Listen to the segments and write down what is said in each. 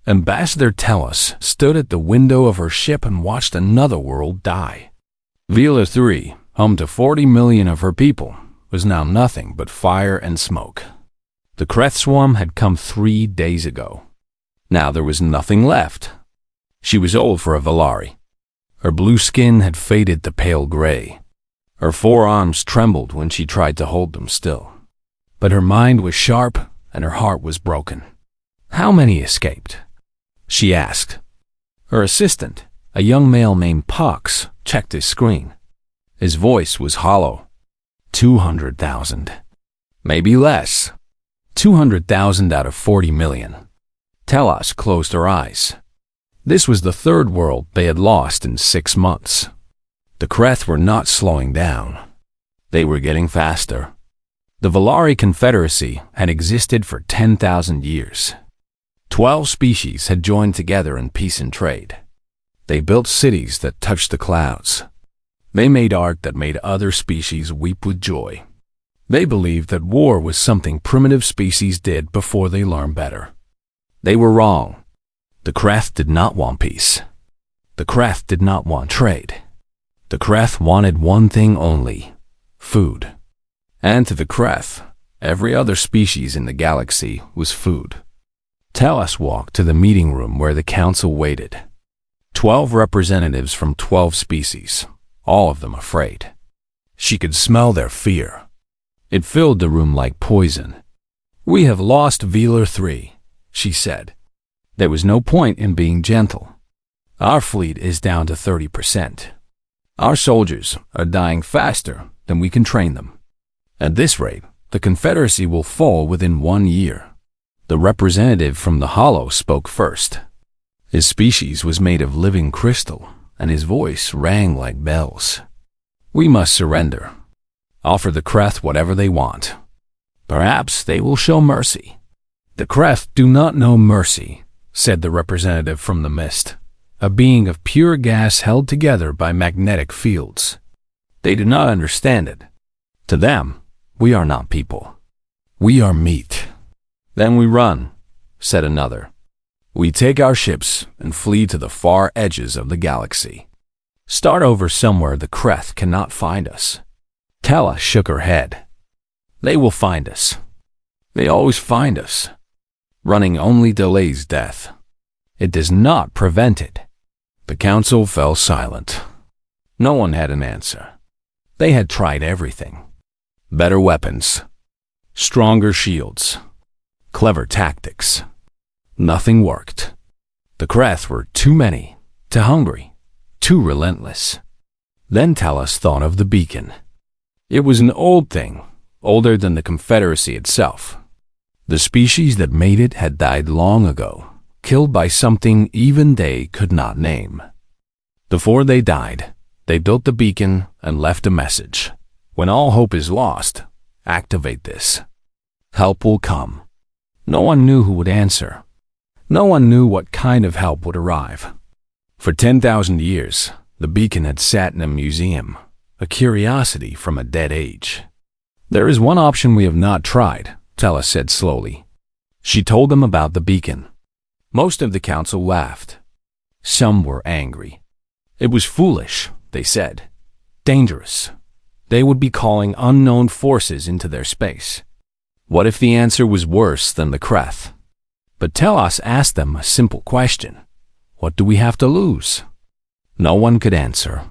Ambassador Tellus stood at the window of her ship and watched another world die. Vela 3, home to 40 million of her people, was now nothing but fire and smoke. The Kreth swarm had come 3 days ago. Now there was nothing left. She was old for a Valari. Her blue skin had faded to pale gray. Her forearms trembled when she tried to hold them still. But her mind was sharp and her heart was broken. How many escaped? She asked. Her assistant, a young male named Pox, checked his screen. His voice was hollow. 200,000. Maybe less. 200,000 out of 40 million. Telos closed her eyes. This was the third world they had lost in 6 months. The Kreth were not slowing down. They were getting faster. The Valari Confederacy had existed for 10,000 years. 12 species had joined together in peace and trade. They built cities that touched the clouds. They made art that made other species weep with joy. They believed that war was something primitive species did before they learned better. They were wrong. The Kreth did not want peace. The Kreth did not want trade. The Kreth wanted one thing only: food. And to the Kreth, every other species in the galaxy was food. Tellus walked to the meeting room where the council waited. 12 representatives from 12 species, all of them afraid. She could smell their fear. It filled the room like poison. "We have lost Velar 3, she said. There was no point in being gentle. Our fleet is down to 30%. Our soldiers are dying faster than we can train them. At this rate, the Confederacy will fall within 1 year. The representative from the Hollow spoke first. His species was made of living crystal, and his voice rang like bells. "We must surrender. Offer the Kreth whatever they want. Perhaps they will show mercy." "The Kreth do not know mercy," said the representative from the mist, a being of pure gas held together by magnetic fields. "They do not understand it. To them, we are not people. We are meat." "Then we run," said another. "We take our ships and flee to the far edges of the galaxy. Start over somewhere the Kreth cannot find us." Tella shook her head. "They will find us. They always find us. Running only delays death. It does not prevent it." The council fell silent. No one had an answer. They had tried everything. Better weapons. Stronger shields. Clever tactics. Nothing worked. The Kreth were too many, too hungry, too relentless. Then Tellus thought of the beacon. It was an old thing, older than the Confederacy itself. The species that made it had died long ago, killed by something even they could not name. Before they died, they built the beacon and left a message. "When all hope is lost, activate this. Help will come." No one knew who would answer. No one knew what kind of help would arrive. For 10,000 years, the beacon had sat in a museum, a curiosity from a dead age. "There is one option we have not tried," Tellus said slowly. She told them about the beacon. Most of the council laughed. Some were angry. It was foolish, they said. Dangerous. They would be calling unknown forces into their space. What if the answer was worse than the Kreth? But Tellus asked them a simple question. What do we have to lose? No one could answer.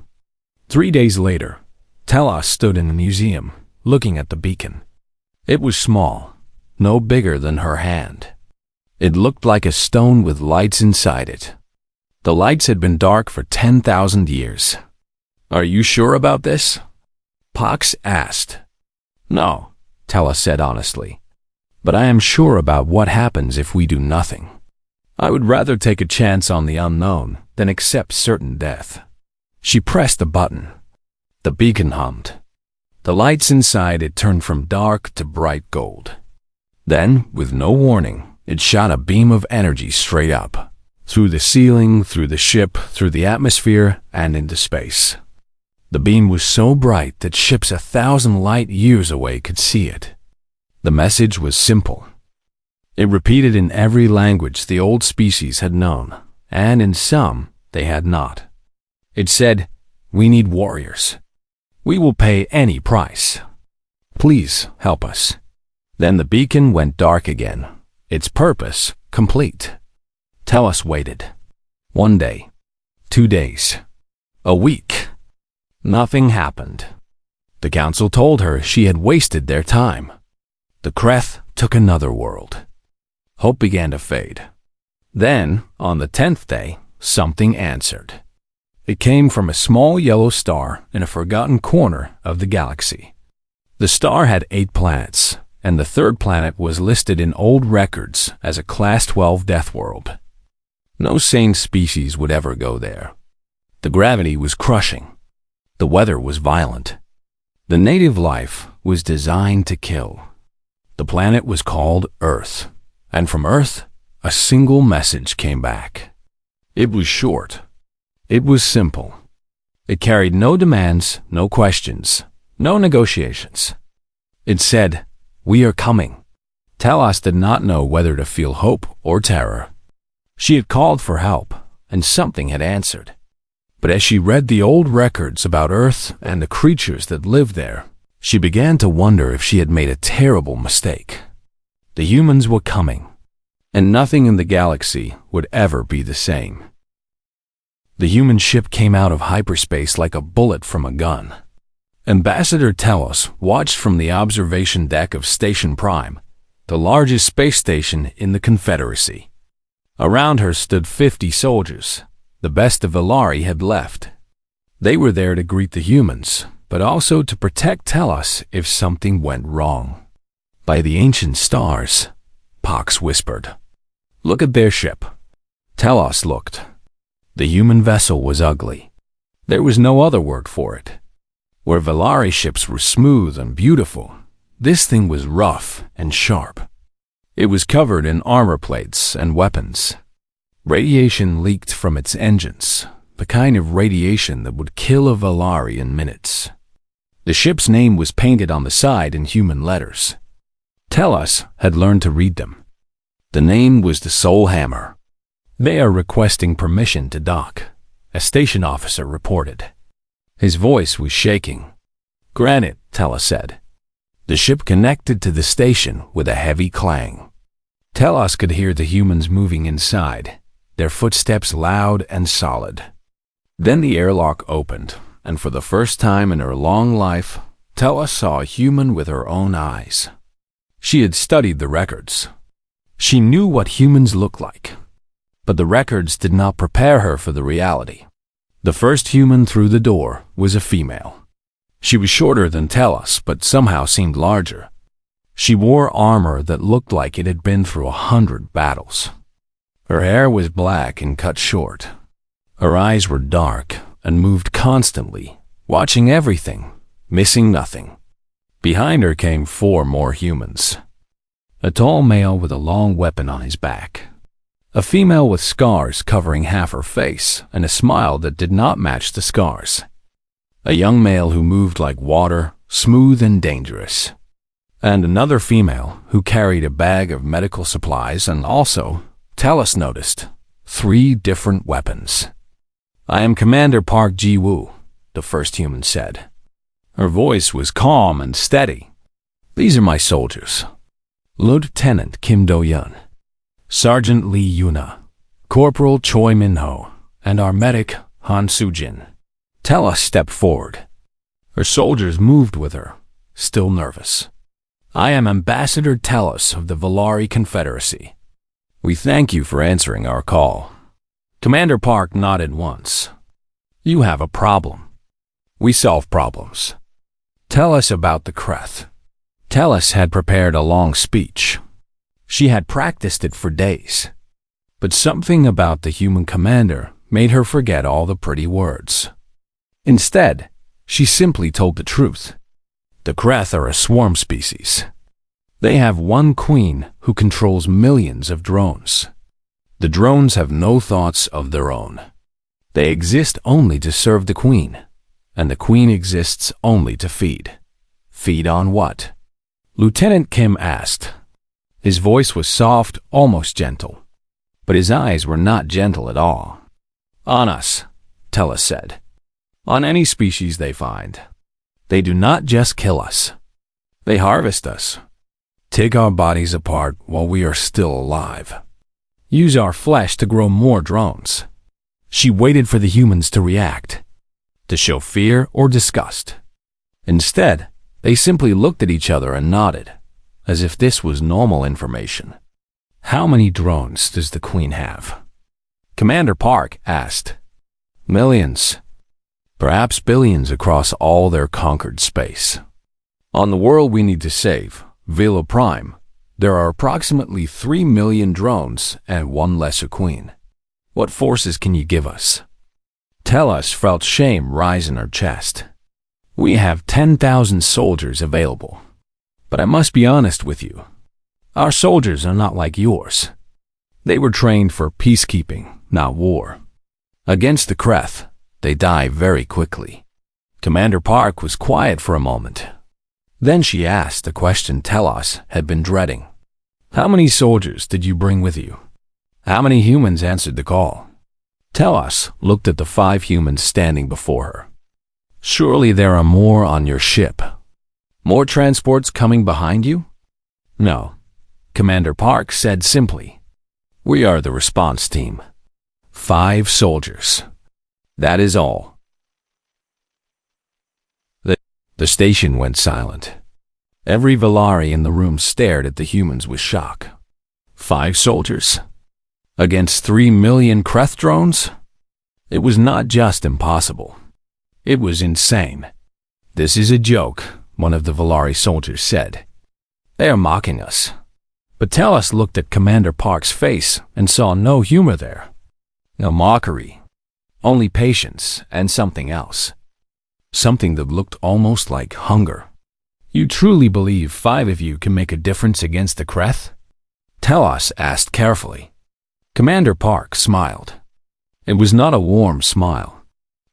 3 days later, Tellus stood in a museum, looking at the beacon. It was small, no bigger than her hand. It looked like a stone with lights inside it. The lights had been dark for 10,000 years. "Are you sure about this?" Pox asked. "No," Tellus said honestly. "But I am sure about what happens if we do nothing. I would rather take a chance on the unknown than accept certain death." She pressed a button. The beacon hummed. The lights inside it turned from dark to bright gold. Then, with no warning, it shot a beam of energy straight up, through the ceiling, through the ship, through the atmosphere, and into space. The beam was so bright that ships 1,000 light years away could see it. The message was simple. It repeated in every language the old species had known, and in some they had not. It said, "We need warriors. We will pay any price. Please help us." Then the beacon went dark again, its purpose complete. Tellus waited. 1 day, 2 days, a week. Nothing happened. The council told her she had wasted their time. The Kreth took another world. Hope began to fade. Then, on the 10th day, something answered. It came from a small yellow star in a forgotten corner of the galaxy. The star had 8 planets, and the 3rd planet was listed in old records as a Class 12 Deathworld. No sane species would ever go there. The gravity was crushing. The weather was violent. The native life was designed to kill. The planet was called Earth, and from Earth, a single message came back. It was short. It was simple. It carried no demands, no questions, no negotiations. It said, "We are coming." Tellus did not know whether to feel hope or terror. She had called for help, and something had answered. But as she read the old records about Earth and the creatures that lived there, she began to wonder if she had made a terrible mistake. The humans were coming, and nothing in the galaxy would ever be the same. The human ship came out of hyperspace like a bullet from a gun. Ambassador Tellus watched from the observation deck of Station Prime, the largest space station in the Confederacy. Around her stood 50 soldiers. The best of Valari had left. They were there to greet the humans, but also to protect Tellus if something went wrong. "By the ancient stars," Pox whispered. "Look at their ship." Tellus looked. The human vessel was ugly. There was no other word for it. Where Valari ships were smooth and beautiful, this thing was rough and sharp. It was covered in armor plates and weapons. Radiation leaked from its engines, the kind of radiation that would kill a Valari in minutes. The ship's name was painted on the side in human letters. Tellus had learned to read them. The name was the Soul Hammer. "They are requesting permission to dock," a station officer reported. His voice was shaking. "Granted," Tellus said. The ship connected to the station with a heavy clang. Tellus could hear the humans moving inside, their footsteps loud and solid. Then the airlock opened, and for the first time in her long life, Tellus saw a human with her own eyes. She had studied the records. She knew what humans looked like, but the records did not prepare her for the reality. The first human through the door was a female. She was shorter than Tellus, but somehow seemed larger. She wore armor that looked like it had been through 100 battles. Her hair was black and cut short. Her eyes were dark and moved constantly, watching everything, missing nothing. Behind her came 4 more humans. A tall male with a long weapon on his back. A female with scars covering half her face and a smile that did not match the scars. A young male who moved like water, smooth and dangerous. And another female who carried a bag of medical supplies and also, Tellus noticed, 3 different weapons. "I am Commander Park Ji-woo," the first human said. Her voice was calm and steady. "These are my soldiers. Lieutenant Kim Do-yeon, Sergeant Lee Yuna, Corporal Choi Min-ho, and our medic Han Soo-jin." Tellus stepped forward. Her soldiers moved with her, still nervous. "I am Ambassador Tellus of the Valari Confederacy. We thank you for answering our call." Commander Park nodded once. "You have a problem. We solve problems. Tell us about the Kreth." Tellus had prepared a long speech. She had practiced it for days. But something about the human commander made her forget all the pretty words. Instead, she simply told the truth. The Kreth are a swarm species. They have one queen who controls millions of drones. The drones have no thoughts of their own. They exist only to serve the queen, and the queen exists only to feed. Feed on what? Lieutenant Kim asked. His voice was soft, almost gentle. But his eyes were not gentle at all. "On us," Tellus said. "On any species they find. They do not just kill us. They harvest us. Take our bodies apart while we are still alive. Use our flesh to grow more drones." She waited for the humans to react, to show fear or disgust. Instead, they simply looked at each other and nodded, as if this was normal information. "How many drones does the Queen have?" Commander Park asked. "Millions. Perhaps billions across all their conquered space. On the world we need to save, Vela Prime, there are approximately 3 million drones and one lesser queen. What forces can you give us?" Tellus felt shame rise in her chest. "We have 10,000 soldiers available. But I must be honest with you. Our soldiers are not like yours. They were trained for peacekeeping, not war. Against the Kreth, they die very quickly." Commander Park was quiet for a moment. Then she asked the question Tellus had been dreading. "How many soldiers did you bring with you? How many humans answered the call?" Tellus looked at the 5 humans standing before her. "Surely there are more on your ship. More transports coming behind you?" "No," Commander Park said simply. "We are the response team. 5 soldiers. That is all." The station went silent. Every Velari in the room stared at the humans with shock. 5 soldiers? Against 3 million Kreth drones? It was not just impossible. It was insane. "This is a joke," one of the Velari soldiers said. "They are mocking us." But Tellus looked at Commander Park's face and saw no humor there. No mockery. Only patience and something else. Something that looked almost like hunger. "You truly believe 5 of you can make a difference against the Kreth?" Tellus asked carefully. Commander Park smiled. It was not a warm smile.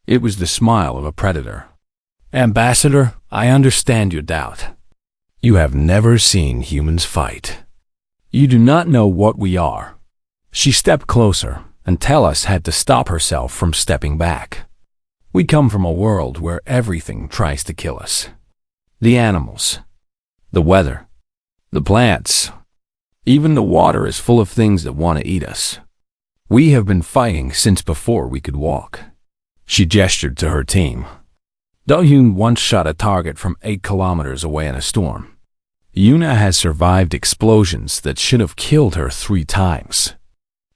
It was the smile of a predator. "Ambassador, I understand your doubt. You have never seen humans fight. You do not know what we are." She stepped closer, and Tellus had to stop herself from stepping back. "We come from a world where everything tries to kill us. The animals, the weather, the plants, even the water is full of things that want to eat us. We have been fighting since before we could walk." She gestured to her team. Dohyun once shot a target from 8 kilometers away in a storm. Yuna has survived explosions that should have killed her 3 times.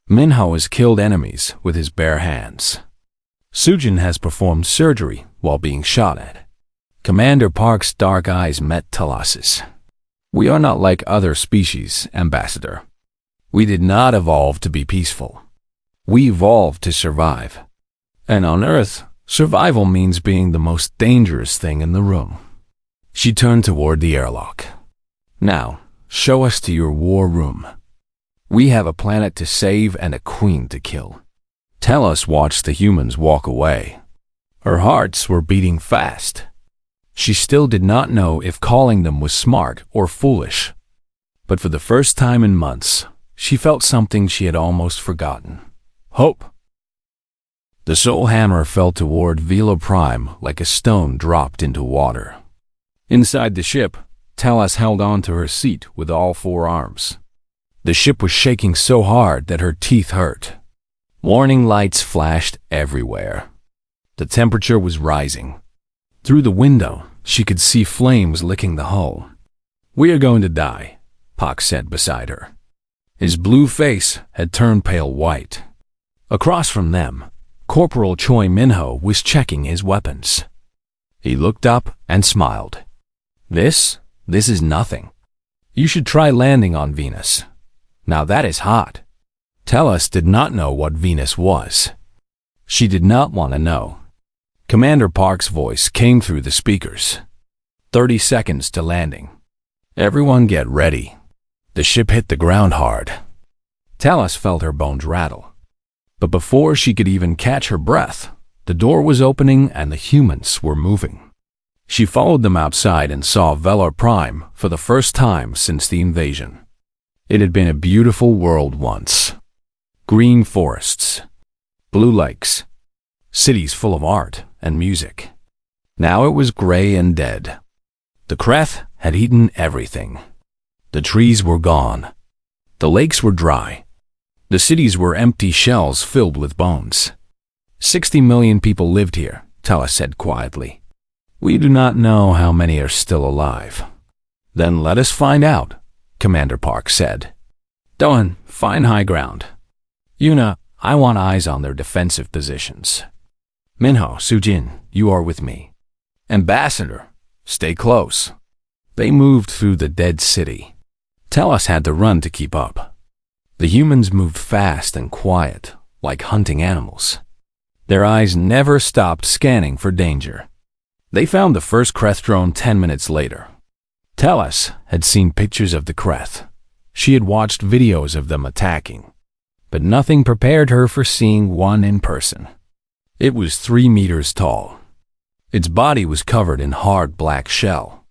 Minho has killed enemies with his bare hands. Sujin has performed surgery while being shot at. Commander Park's dark eyes met Tellus's. "We are not like other species, Ambassador. We did not evolve to be peaceful. We evolved to survive. And on Earth, survival means being the most dangerous thing in the room." She turned toward the airlock. "Now, show us to your war room. We have a planet to save and a queen to kill." Tellus watched the humans walk away. Her hearts were beating fast. She still did not know if calling them was smart or foolish. But for the first time in months, she felt something she had almost forgotten. Hope. The soul hammer fell toward Vela Prime like a stone dropped into water. Inside the ship, Tellus held on to her seat with all 4 arms. The ship was shaking so hard that her teeth hurt. Warning lights flashed everywhere. The temperature was rising. Through the window, she could see flames licking the hull. "We are going to die," Pak said beside her. His blue face had turned pale white. Across from them, Corporal Choi Minho was checking his weapons. He looked up and smiled. This is nothing. You should try landing on Venus. Now that is hot." Tellus did not know what Venus was. She did not want to know. Commander Park's voice came through the speakers. 30 seconds to landing. Everyone get ready. The ship hit the ground hard. Tellus felt her bones rattle. But before she could even catch her breath, the door was opening and the humans were moving. She followed them outside and saw Velar Prime for the first time since the invasion. It had been a beautiful world once. Green forests, blue lakes, cities full of art and music. Now it was gray and dead. The Kreth had eaten everything. The trees were gone. The lakes were dry. The cities were empty shells filled with bones. 60 million people lived here, Tellus said quietly. We do not know how many are still alive. Then let us find out, Commander Park said. Doan, find high ground. Yuna, I want eyes on their defensive positions. Minho, Sujin, you are with me. Ambassador, stay close. They moved through the dead city. Tellus had to run to keep up. The humans moved fast and quiet, like hunting animals. Their eyes never stopped scanning for danger. They found the first Kreth drone 10 minutes later. Tellus had seen pictures of the Kreth. She had watched videos of them attacking. But nothing prepared her for seeing one in person. It was 3 meters tall. Its body was covered in hard black shell.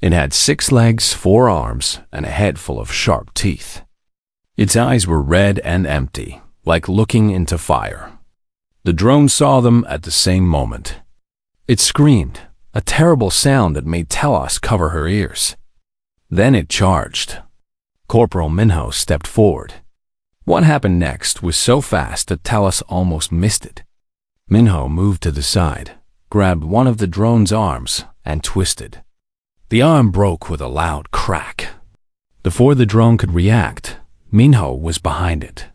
It had 6 legs, 4 arms, and a head full of sharp teeth. Its eyes were red and empty, like looking into fire. The drone saw them at the same moment. It screamed, a terrible sound that made Tellus cover her ears. Then it charged. Corporal Minho stepped forward. What happened next was so fast that Tellus almost missed it. Minho moved to the side, grabbed one of the drone's arms, and twisted. The arm broke with a loud crack. Before the drone could react, Minho was behind it.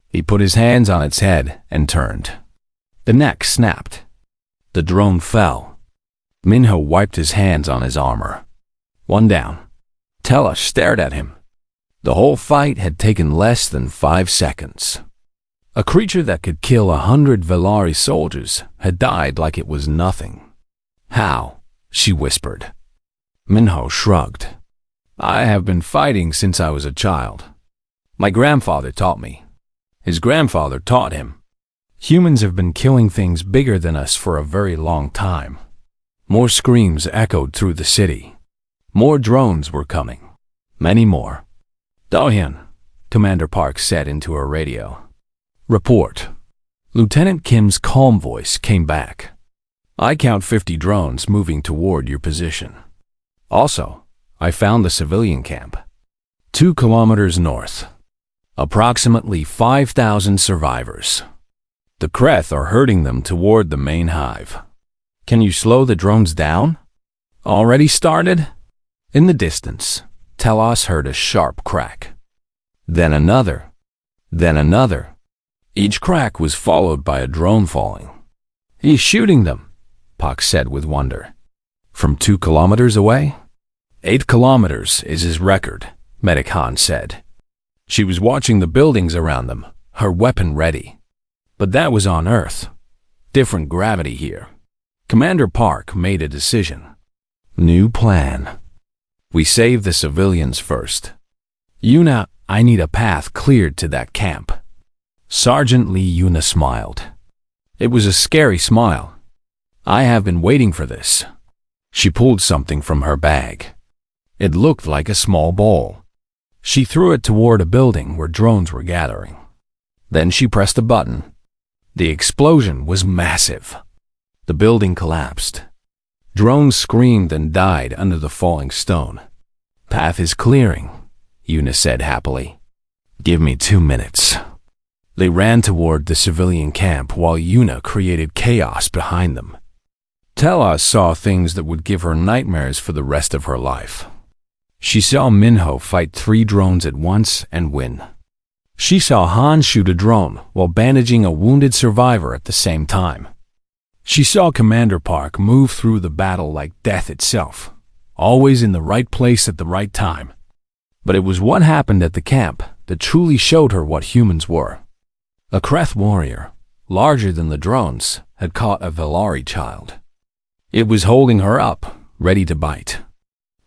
He put his hands on its head and turned. The neck snapped. The drone fell. Minho wiped his hands on his armor. One down. Tellus stared at him. The whole fight had taken less than 5 seconds. A creature that could kill 100 Velari soldiers had died like it was nothing. How? She whispered. Minho shrugged. I have been fighting since I was a child. My grandfather taught me. His grandfather taught him. Humans have been killing things bigger than us for a very long time. More screams echoed through the city. More drones were coming. Many more. Dohyun, Commander Park said into her radio. Report. Lieutenant Kim's calm voice came back. I count 50 drones moving toward your position. Also, I found the civilian camp. 2 kilometers north. Approximately 5,000 survivors. The Kreth are herding them toward the main hive. Can you slow the drones down? Already started? In the distance, Tellus heard a sharp crack. Then another. Then another. Each crack was followed by a drone falling. He's shooting them, Pak said with wonder. From 2 kilometers away? 8 kilometers is his record, Medic Han said. She was watching the buildings around them, her weapon ready. But that was on Earth. Different gravity here. Commander Park made a decision. New plan. We save the civilians first. Yuna, I need a path cleared to that camp. Sergeant Lee Yuna smiled. It was a scary smile. I have been waiting for this. She pulled something from her bag. It looked like a small ball. She threw it toward a building where drones were gathering. Then she pressed a button. The explosion was massive. The building collapsed. Drones screamed and died under the falling stone. Path is clearing, Yuna said happily. Give me 2 minutes. They ran toward the civilian camp while Yuna created chaos behind them. Tellus saw things that would give her nightmares for the rest of her life. She saw Minho fight 3 drones at once and win. She saw Han shoot a drone while bandaging a wounded survivor at the same time. She saw Commander Park move through the battle like death itself, always in the right place at the right time. But it was what happened at the camp that truly showed her what humans were. A Kreth warrior, larger than the drones, had caught a Velari child. It was holding her up, ready to bite.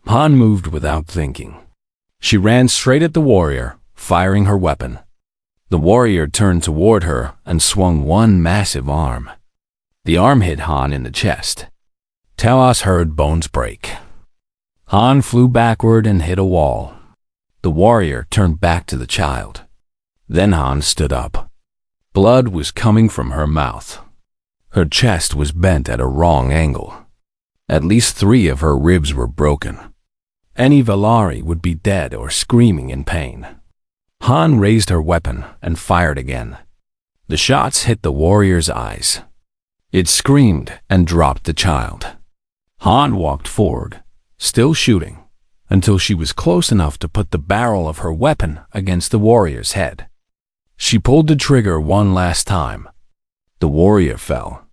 Han moved without thinking. She ran straight at the warrior, firing her weapon. The warrior turned toward her and swung one massive arm. The arm hit Han in the chest. Tellus heard bones break. Han flew backward and hit a wall. The warrior turned back to the child. Then Han stood up. Blood was coming from her mouth. Her chest was bent at a wrong angle. At least 3 of her ribs were broken. Any Valari would be dead or screaming in pain. Han raised her weapon and fired again. The shots hit the warrior's eyes. It screamed and dropped the child. Han walked forward, still shooting, until she was close enough to put the barrel of her weapon against the warrior's head. She pulled the trigger one last time. The warrior fell.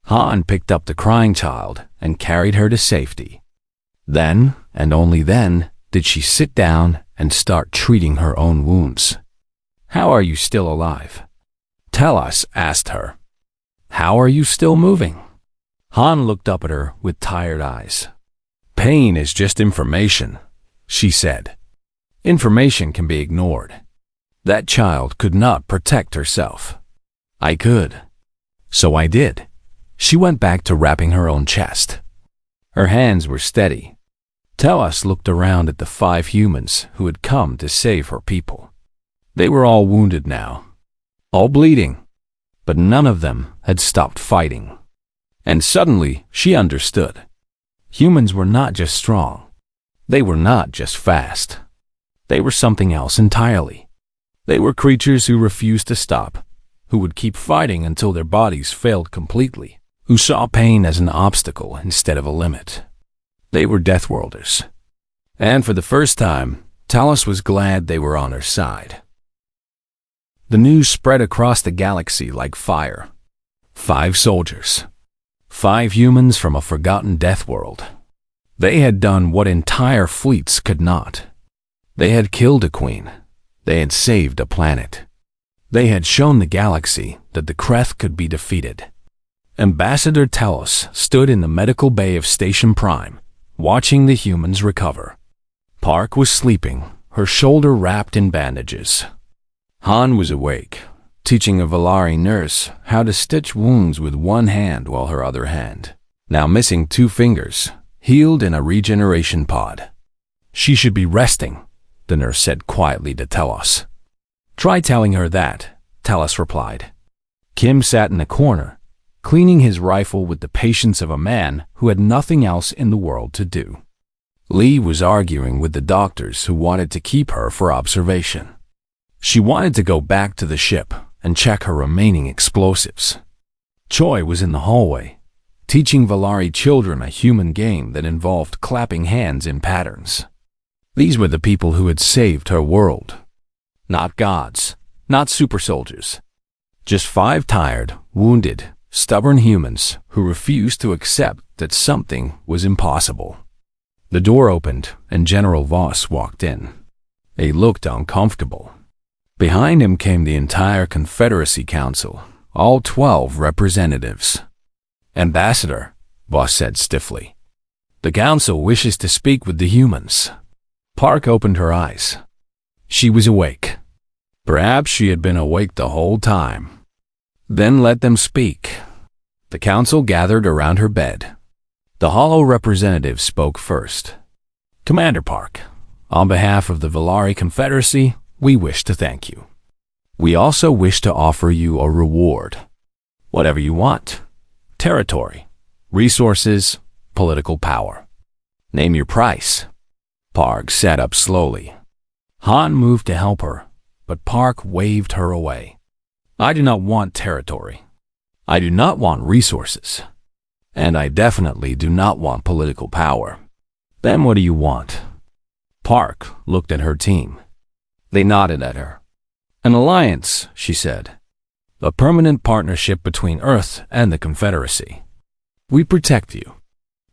Han picked up the crying child and carried her to safety. Then, and only then, did she sit down and start treating her own wounds. "How are you still alive?" Talos asked her. "How are you still moving?" Han looked up at her with tired eyes. "Pain is just information," she said. "Information can be ignored. That child could not protect herself. I could. So I did." She went back to wrapping her own chest. Her hands were steady. Talos looked around at the 5 humans who had come to save her people. They were all wounded now, all bleeding, but none of them had stopped fighting. And suddenly she understood. Humans were not just strong. They were not just fast. They were something else entirely. They were creatures who refused to stop, who would keep fighting until their bodies failed completely, who saw pain as an obstacle instead of a limit. They were Deathworlders. And for the first time, Talos was glad they were on her side. The news spread across the galaxy like fire. 5 soldiers. 5 humans from a forgotten Deathworld. They had done what entire fleets could not. They had killed a queen. They had saved a planet. They had shown the galaxy that the Kreth could be defeated. Ambassador Talos stood in the medical bay of Station Prime, watching the humans recover. Park was sleeping, her shoulder wrapped in bandages. Han was awake, teaching a Valari nurse how to stitch wounds with one hand while her other hand, now missing 2 fingers, healed in a regeneration pod. "She should be resting," the nurse said quietly to Talos. "Try telling her that," Talos replied. Kim sat in a corner, cleaning his rifle with the patience of a man who had nothing else in the world to do. Lee was arguing with the doctors who wanted to keep her for observation. She wanted to go back to the ship and check her remaining explosives. Choi was in the hallway, teaching Valari children a human game that involved clapping hands in patterns. These were the people who had saved her world. Not gods, not super soldiers. Just 5 tired, wounded, stubborn humans who refused to accept that something was impossible. The door opened and General Voss walked in. He looked uncomfortable. Behind him came the entire Confederacy Council, all 12 representatives. "Ambassador," Voss said stiffly, "the Council wishes to speak with the humans." Park opened her eyes. She was awake. Perhaps she had been awake the whole time. "Then let them speak." The council gathered around her bed. The hollow representative spoke first. "Commander Park, on behalf of the Valari Confederacy, we wish to thank you. We also wish to offer you a reward. Whatever you want. Territory, resources, political power. Name your price." Park sat up slowly. Han moved to help her, but Park waved her away. "I do not want territory. I do not want resources. And I definitely do not want political power. Then what do you want?" Park looked at her team. They nodded at her. "An alliance," she said. "A permanent partnership between Earth and the Confederacy. We protect you.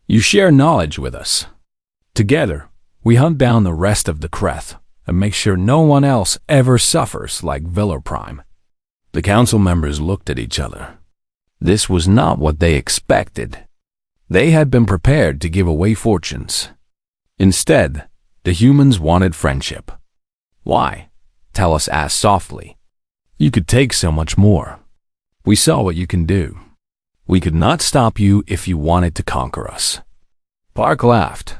You share knowledge with us. Together, we hunt down the rest of the Kreth and make sure no one else ever suffers like Viller Prime." The council members looked at each other. This was not what they expected. They had been prepared to give away fortunes. Instead, the humans wanted friendship. "Why?" Talos asked softly. "You could take so much more. We saw what you can do. We could not stop you if you wanted to conquer us." Park laughed.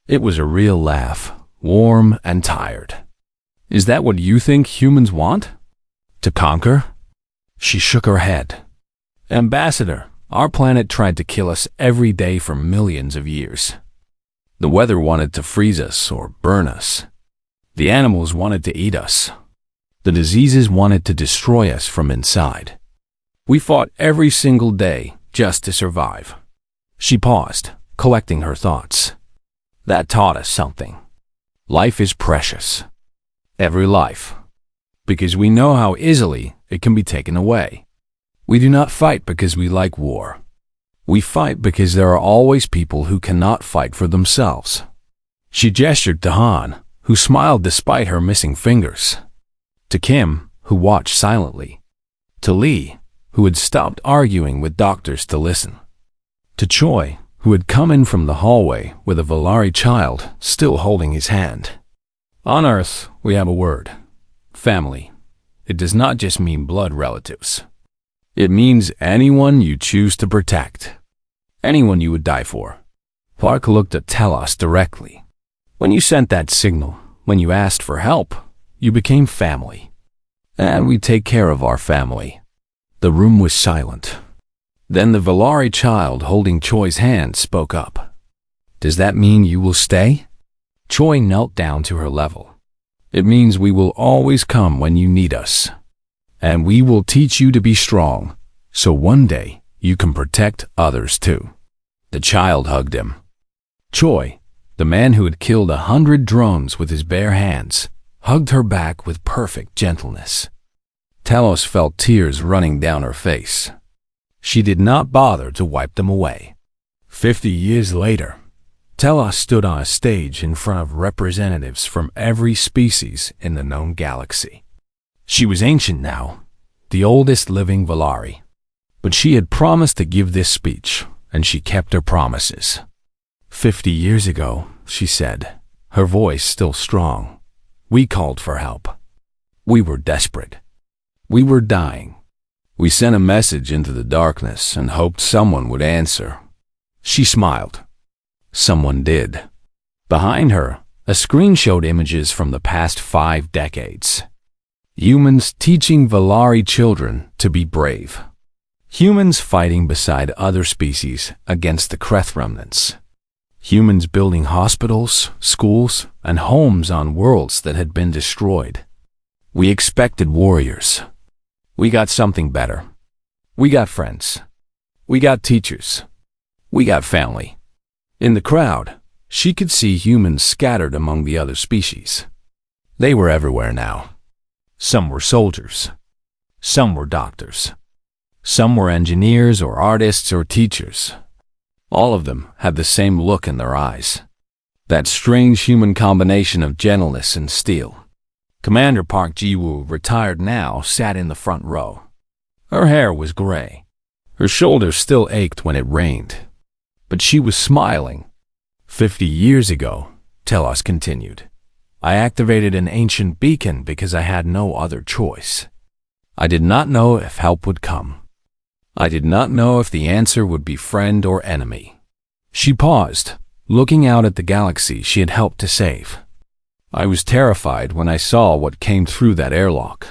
It was a real laugh, warm and tired. Is that what you think humans want? To conquer? She shook her head. Ambassador, our planet tried to kill us every day for millions of years. The weather wanted to freeze us or burn us. The animals wanted to eat us. The diseases wanted to destroy us from inside. We fought every single day just to survive. She paused, collecting her thoughts. That taught us something. Life is precious. Every life. Because we know how easily it can be taken away. We do not fight because we like war. We fight because there are always people who cannot fight for themselves. She gestured to Han, who smiled despite her missing fingers. To Kim, who watched silently. To Lee, who had stopped arguing with doctors to listen. To Choi, who had come in from the hallway with a Valari child still holding his hand. On Earth, we have a word. Family. It does not just mean blood relatives. It means anyone you choose to protect. Anyone you would die for. Park looked at Telos directly. When you sent that signal, when you asked for help, you became family. And we take care of our family. The room was silent. Then the Valari child holding Choi's hand spoke up. Does that mean you will stay? Choi knelt down to her level. It means we will always come when you need us. And we will teach you to be strong, so one day you can protect others too. The child hugged him. Choi, the man who had killed 100 drones with his bare hands, hugged her back with perfect gentleness. Telos felt tears running down her face. She did not bother to wipe them away. 50 years later, Telos stood on a stage in front of representatives from every species in the known galaxy. She was ancient now, the oldest living Valari. But she had promised to give this speech, and she kept her promises. 50 years ago, she said, her voice still strong, we called for help. We were desperate. We were dying. We sent a message into the darkness and hoped someone would answer. She smiled. Someone did. Behind her, a screen showed images from the past 5 decades. Humans teaching Valari children to be brave. Humans fighting beside other species against the Kreth remnants. Humans building hospitals, schools, and homes on worlds that had been destroyed. We expected warriors. We got something better. We got friends. We got teachers. We got family. In the crowd, she could see humans scattered among the other species. They were everywhere now. Some were soldiers. Some were doctors. Some were engineers or artists or teachers. All of them had the same look in their eyes. That strange human combination of gentleness and steel. Commander Park Ji-woo, retired now, sat in the front row. Her hair was gray. Her shoulders still ached when it rained. But she was smiling. 50 years ago, Telos continued, I activated an ancient beacon because I had no other choice. I did not know if help would come. I did not know if the answer would be friend or enemy. She paused, looking out at the galaxy she had helped to save. I was terrified when I saw what came through that airlock.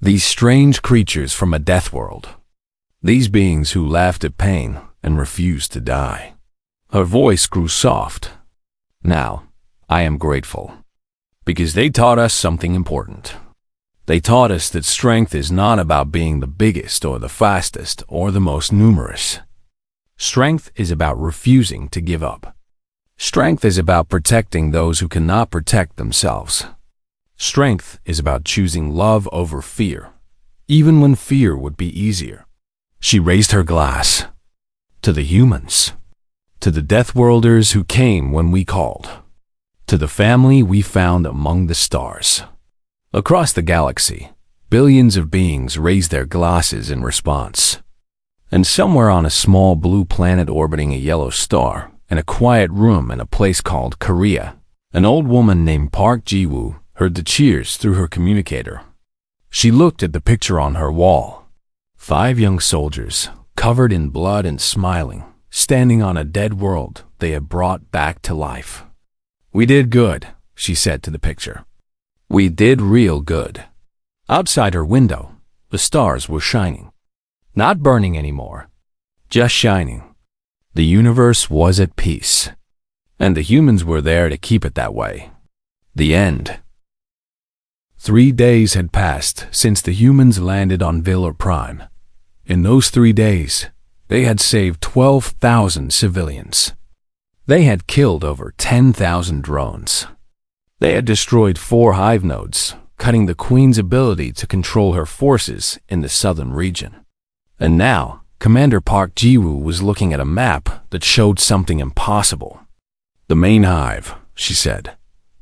These strange creatures from a Deathworld. These beings who laughed at pain and refused to die. Her voice grew soft. Now, I am grateful. Because they taught us something important. They taught us that strength is not about being the biggest or the fastest or the most numerous. Strength is about refusing to give up. Strength is about protecting those who cannot protect themselves. Strength is about choosing love over fear, even when fear would be easier. She raised her glass. To the humans. To the Deathworlders who came when we called. To the family we found among the stars. Across the galaxy, billions of beings raised their glasses in response. And somewhere on a small blue planet orbiting a yellow star, in a quiet room in a place called Korea, an old woman named Park Ji-woo heard the cheers through her communicator. She looked at the picture on her wall. 5 young soldiers, covered in blood and smiling, standing on a dead world they had brought back to life. We did good, she said to the picture. We did real good. Outside her window, the stars were shining. Not burning anymore, just shining. The universe was at peace, and the humans were there to keep it that way. The end. 3 days had passed since the humans landed on Villa Prime. In those 3 days, they had saved 12,000 civilians. They had killed over 10,000 drones. They had destroyed 4 hive nodes, cutting the Queen's ability to control her forces in the southern region. And now, Commander Park Ji-woo was looking at a map that showed something impossible. The main hive, she said,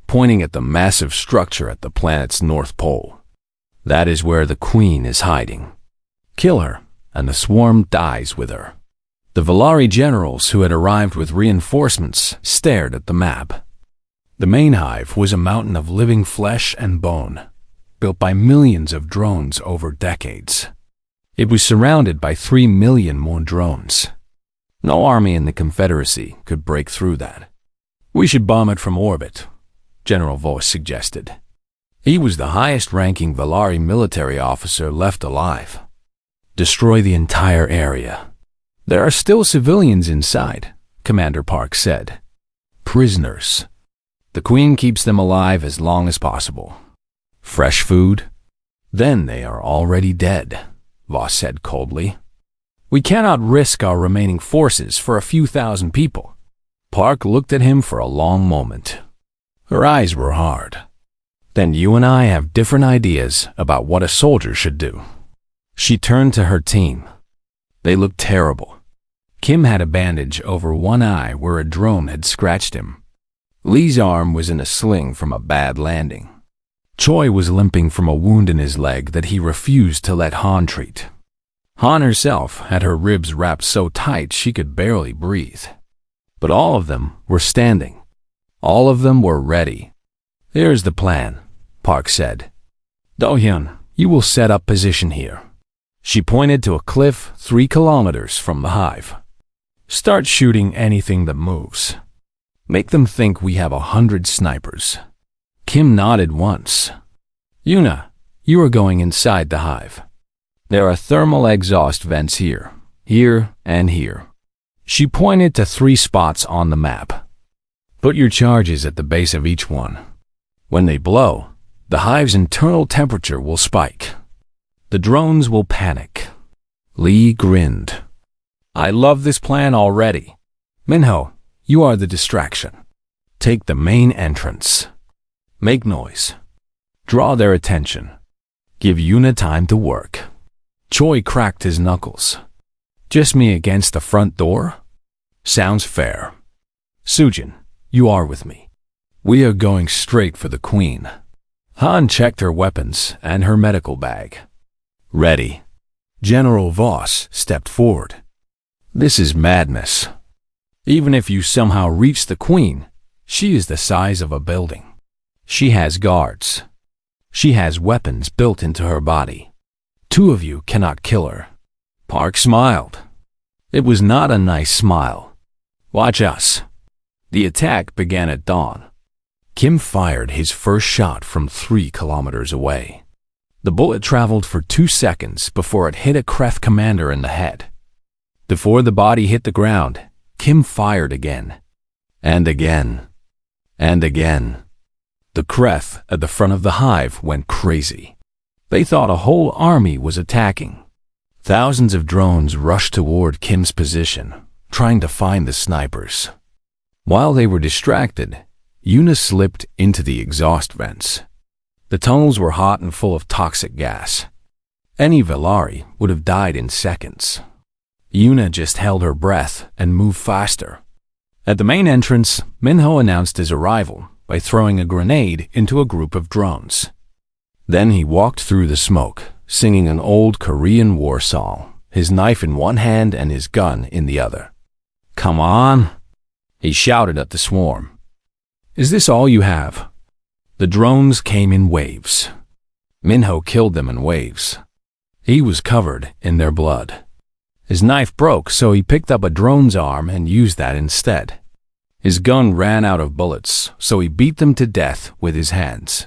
pointing at the massive structure at the planet's north pole. That is where the Queen is hiding. Kill her, and the swarm dies with her. The Valari generals who had arrived with reinforcements stared at the map. The main hive was a mountain of living flesh and bone, built by millions of drones over decades. It was surrounded by 3 million more drones. No army in the Confederacy could break through that. We should bomb it from orbit, General Voss suggested. He was the highest-ranking Valari military officer left alive. Destroy the entire area. There are still civilians inside, Commander Park said. Prisoners. The Queen keeps them alive as long as possible. Fresh food? Then they are already dead, Voss said coldly. We cannot risk our remaining forces for a few thousand people. Park looked at him for a long moment. Her eyes were hard. Then you and I have different ideas about what a soldier should do. She turned to her team. They looked terrible. Kim had a bandage over one eye where a drone had scratched him. Lee's arm was in a sling from a bad landing. Choi was limping from a wound in his leg that he refused to let Han treat. Han herself had her ribs wrapped so tight she could barely breathe. But all of them were standing. All of them were ready. Here's the plan, Park said. Do-hyun, you will set up position here. She pointed to a cliff 3 kilometers from the hive. Start shooting anything that moves. Make them think we have 100 snipers. Kim nodded once. Yuna, you are going inside the hive. There are thermal exhaust vents here, here, and here. She pointed to 3 spots on the map. Put your charges at the base of each one. When they blow, the hive's internal temperature will spike. The drones will panic. Lee grinned. I love this plan already. Minho, you are the distraction. Take the main entrance. Make noise. Draw their attention. Give Yuna time to work. Choi cracked his knuckles. Just me against the front door? Sounds fair. Sujin, you are with me. We are going straight for the Queen. Han checked her weapons and her medical bag. Ready. General Voss stepped forward. This is madness. Even if you somehow reach the Queen, she is the size of a building. She has guards. She has weapons built into her body. 2 of you cannot kill her. Park smiled. It was not a nice smile. Watch us. The attack began at dawn. Kim fired his first shot from 3 kilometers away. The bullet traveled for 2 seconds before it hit a Kreth commander in the head. Before the body hit the ground, Kim fired again. And again. And again. The Kreth at the front of the hive went crazy. They thought a whole army was attacking. Thousands of drones rushed toward Kim's position, trying to find the snipers. While they were distracted, Yuna slipped into the exhaust vents. The tunnels were hot and full of toxic gas. Any Valari would have died in seconds. Yuna just held her breath and moved faster. At the main entrance, Minho announced his arrival by throwing a grenade into a group of drones. Then he walked through the smoke, singing an old Korean war song, his knife in one hand and his gun in the other. Come on, he shouted at the swarm. Is this all you have? The drones came in waves. Minho killed them in waves. He was covered in their blood. His knife broke, so he picked up a drone's arm and used that instead. His gun ran out of bullets, so he beat them to death with his hands.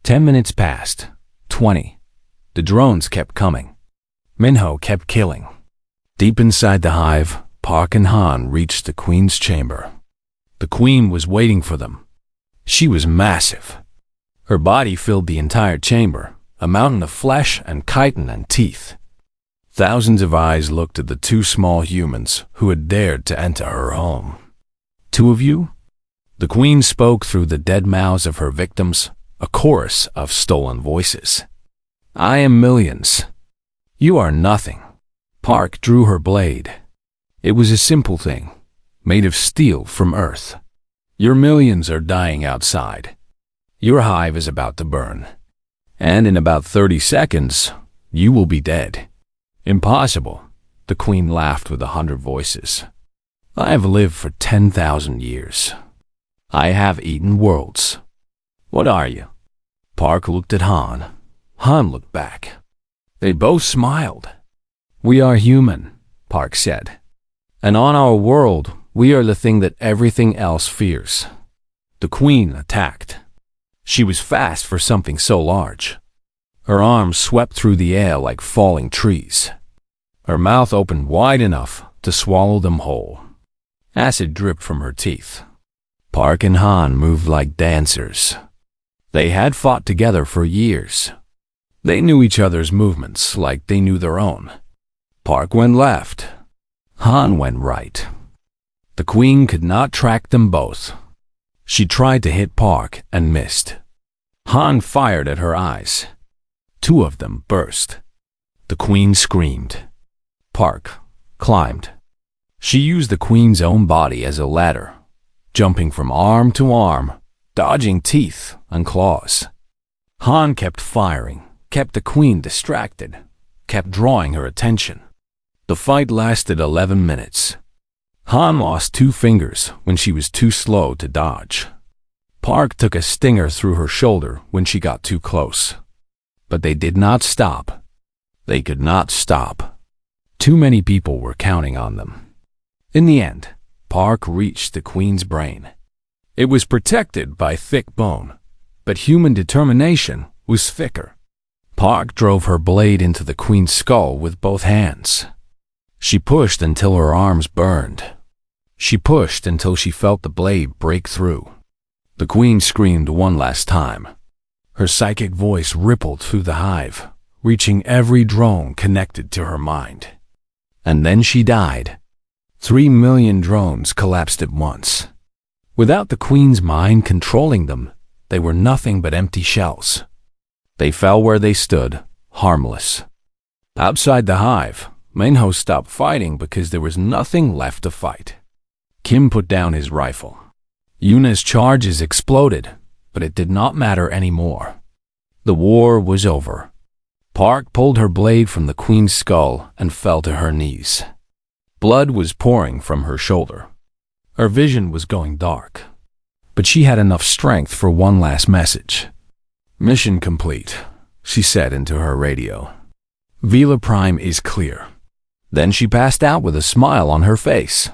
10 minutes passed. 20. The drones kept coming. Minho kept killing. Deep inside the hive, Park and Han reached the Queen's chamber. The Queen was waiting for them. She was massive. Her body filled the entire chamber, a mountain of flesh and chitin and teeth. Thousands of eyes looked at the two small humans who had dared to enter her home. Two of you? The Queen spoke through the dead mouths of her victims, a chorus of stolen voices. I am millions. You are nothing. Park drew her blade. It was a simple thing, made of steel from Earth. Your millions are dying outside. Your hive is about to burn. And in about 30 seconds, you will be dead. Impossible, the Queen laughed with 100 voices. I have lived for 10,000 years. I have eaten worlds. What are you? Park looked at Han. Han looked back. They both smiled. We are human, Park said. And on our world, we are the thing that everything else fears. The Queen attacked. She was fast for something so large. Her arms swept through the air like falling trees. Her mouth opened wide enough to swallow them whole. Acid dripped from her teeth. Park and Han moved like dancers. They had fought together for years. They knew each other's movements like they knew their own. Park went left. Han went right. The Queen could not track them both. She tried to hit Park and missed. Han fired at her eyes. Two of them burst. The Queen screamed. Park climbed. She used the Queen's own body as a ladder, jumping from arm to arm, dodging teeth and claws. Han kept firing, kept the Queen distracted, kept drawing her attention. The fight lasted 11 minutes. Han lost 2 fingers when she was too slow to dodge. Park took a stinger through her shoulder when she got too close. But they did not stop. They could not stop. Too many people were counting on them. In the end, Park reached the Queen's brain. It was protected by thick bone, but human determination was thicker. Park drove her blade into the Queen's skull with both hands. She pushed until her arms burned. She pushed until she felt the blade break through. The Queen screamed one last time. Her psychic voice rippled through the hive, reaching every drone connected to her mind. And then she died. 3 million drones collapsed at once. Without the Queen's mind controlling them, they were nothing but empty shells. They fell where they stood, harmless. Outside the hive, Minho stopped fighting because there was nothing left to fight. Kim put down his rifle. Yuna's charges exploded, but it did not matter anymore. The war was over. Park pulled her blade from the Queen's skull and fell to her knees. Blood was pouring from her shoulder. Her vision was going dark. But she had enough strength for one last message. Mission complete, she said into her radio. Vela Prime is clear. Then she passed out with a smile on her face.